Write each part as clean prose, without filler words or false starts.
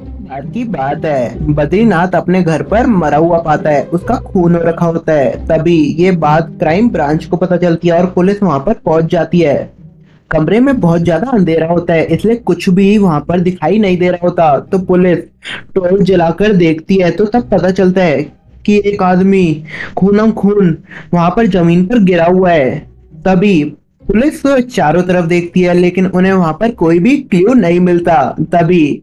बात की बात है, बद्रीनाथ अपने घर पर मरा हुआ पाता है, उसका खून हो रखा होता है। तभी ये बात क्राइम ब्रांच को पता चलती है और पुलिस वहां पर पहुंच जाती है। कमरे में बहुत ज्यादा अंधेरा होता है, इसलिए कुछ भी वहां पर दिखाई नहीं दे रहा होता। तो पुलिस टॉर्च जलाकर देखती है तो तब पता चलता है कि एक आदमी खूनम खून वहां पर जमीन पर गिरा हुआ है। तभी पुलिस चारों तरफ देखती है, लेकिन उन्हें वहां पर कोई भी क्लू नहीं मिलता। तभी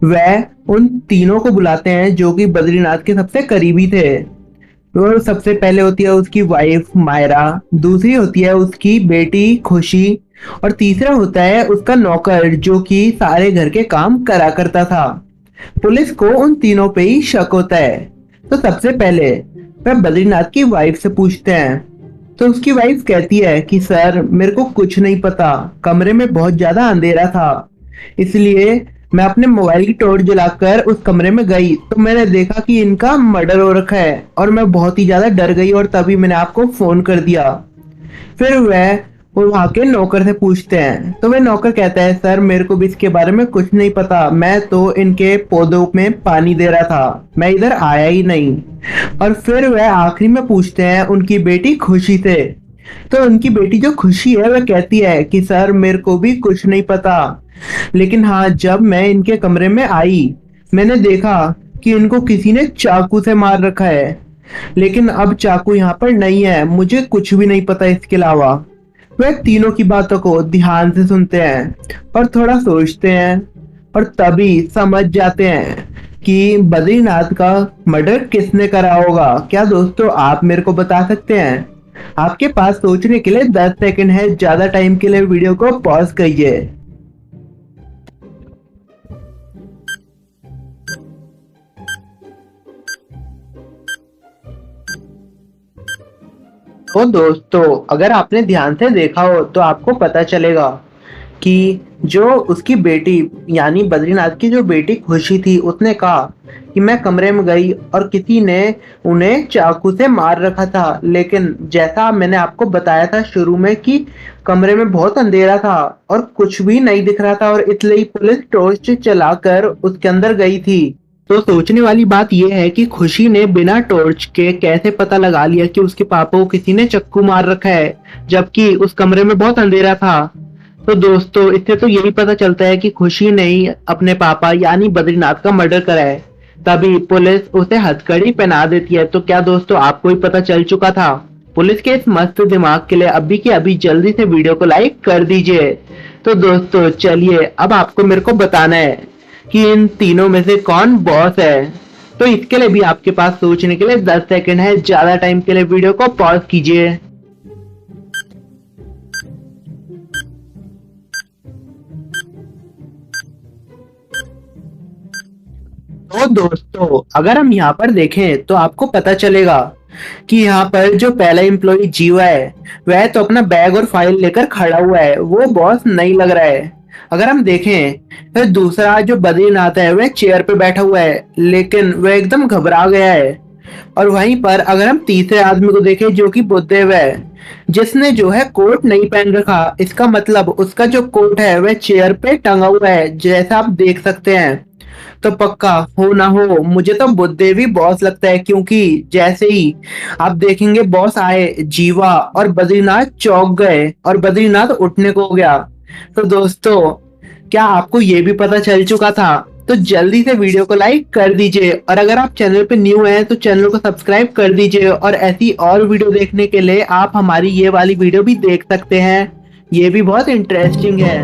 वह उन तीनों को बुलाते हैं जो कि बद्रीनाथ के सबसे करीबी थे। तो सबसे पहले होती है उसकी वाइफ मायरा, दूसरी होती है उसकी बेटी खुशी, और तीसरा होता है उसका नौकर जो कि सारे घर के काम करा करता था। पुलिस को उन तीनों पे ही शक होता है। तो सबसे पहले वह बद्रीनाथ की वाइफ से पूछते हैं। तो उसकी वाइफ कहती है कि सर, मेरे को कुछ नहीं पता, कमरे में बहुत ज्यादा अंधेरा था, इसलिए मैं अपने मोबाइल की टॉर्च जलाकर उस कमरे में गई तो मैंने देखा कि इनका मर्डर हो रखा है और मैं बहुत ही ज्यादा डर गई और तभी मैंने आपको फोन कर दिया। फिर वह वो वहां के नौकर से पूछते हैं तो वह नौकर कहता है, सर मेरे को भी इसके बारे में कुछ नहीं पता, मैं तो इनके पौधों में पानी दे रहा था, मैं इधर आया ही नहीं। और फिर वह आखिरी में पूछते हैं उनकी बेटी खुशी से। तो उनकी बेटी जो खुशी है वह कहती है कि सर मेरे को भी कुछ नहीं पता, लेकिन हाँ, जब मैं इनके कमरे में आई मैंने देखा कि इनको किसी ने चाकू से मार रखा है, लेकिन अब चाकू यहाँ पर नहीं है, मुझे कुछ भी नहीं पता इसके अलावा। वह तीनों की बातों को ध्यान से सुनते हैं और थोड़ा सोचते हैं और तभी समझ जाते हैं कि बद्रीनाथ का मर्डर किसने करा होगा। क्या दोस्तों आप मेरे को बता सकते हैं? आपके पास सोचने के लिए 10 सेकंड है, ज्यादा टाइम के लिए वीडियो को पॉज करिए। तो दोस्तों अगर आपने ध्यान से देखा हो तो आपको पता चलेगा कि जो उसकी बेटी यानी बद्रीनाथ की जो बेटी खुशी थी उसने कहा कि मैं कमरे में गई और किसी ने उन्हें चाकू से मार रखा था, लेकिन जैसा मैंने आपको बताया था शुरू में कि कमरे में बहुत अंधेरा था और कुछ भी नहीं दिख रहा था और इसलिए पुलिस टॉर्च चलाकर उसके अंदर गई थी। तो सोचने वाली बात यह है कि खुशी ने बिना टॉर्च के कैसे पता लगा लिया कि उसके पापा को किसी ने चक्कू मार रखा है जबकि उस कमरे में बहुत अंधेरा था। तो दोस्तों इससे तो यही पता चलता है कि खुशी ने ही अपने पापा यानी बद्रीनाथ का मर्डर करा है। तभी पुलिस उसे हथकड़ी पहना देती है। तो क्या दोस्तों आपको ही पता चल चुका था? पुलिस के इस मस्त दिमाग के लिए अभी के अभी जल्दी से वीडियो को लाइक कर दीजिए। तो दोस्तों चलिए अब आपको मेरे को बताना है कि इन तीनों में से कौन बॉस है। तो इसके लिए भी आपके पास सोचने के लिए 10 सेकंड है, ज्यादा टाइम के लिए वीडियो को पॉज कीजिए। तो दोस्तों अगर हम यहाँ पर देखें तो आपको पता चलेगा कि यहाँ पर जो पहला एम्प्लॉय जीवा है वह तो अपना बैग और फाइल लेकर खड़ा हुआ है, वो बॉस नहीं लग रहा है। अगर हम देखें तो दूसरा जो बद्रीनाथ है वह चेयर पे बैठा हुआ है, लेकिन वह एकदम घबरा गया है। और वहीं पर अगर हम तीसरे आदमी को देखें जो कि बुद्धदेव है, जिसने जो है कोट नहीं पहन रखा, इसका मतलब उसका जो कोट है वह चेयर पे टंगा हुआ है जैसा आप देख सकते हैं। तो पक्का हो ना हो मुझे तो बुद्धदेव ही बॉस लगता है, क्योंकि जैसे ही आप देखेंगे बॉस आए, जीवा और बद्रीनाथ चौंक गए और बद्रीनाथ उठने को हो गया। तो दोस्तों क्या आपको ये भी पता चल चुका था? तो जल्दी से वीडियो को लाइक कर दीजिए और अगर आप चैनल पे न्यू हैं तो चैनल को सब्सक्राइब कर दीजिए और ऐसी और वीडियो देखने के लिए आप हमारी ये वाली वीडियो भी देख सकते हैं, ये भी बहुत इंटरेस्टिंग है।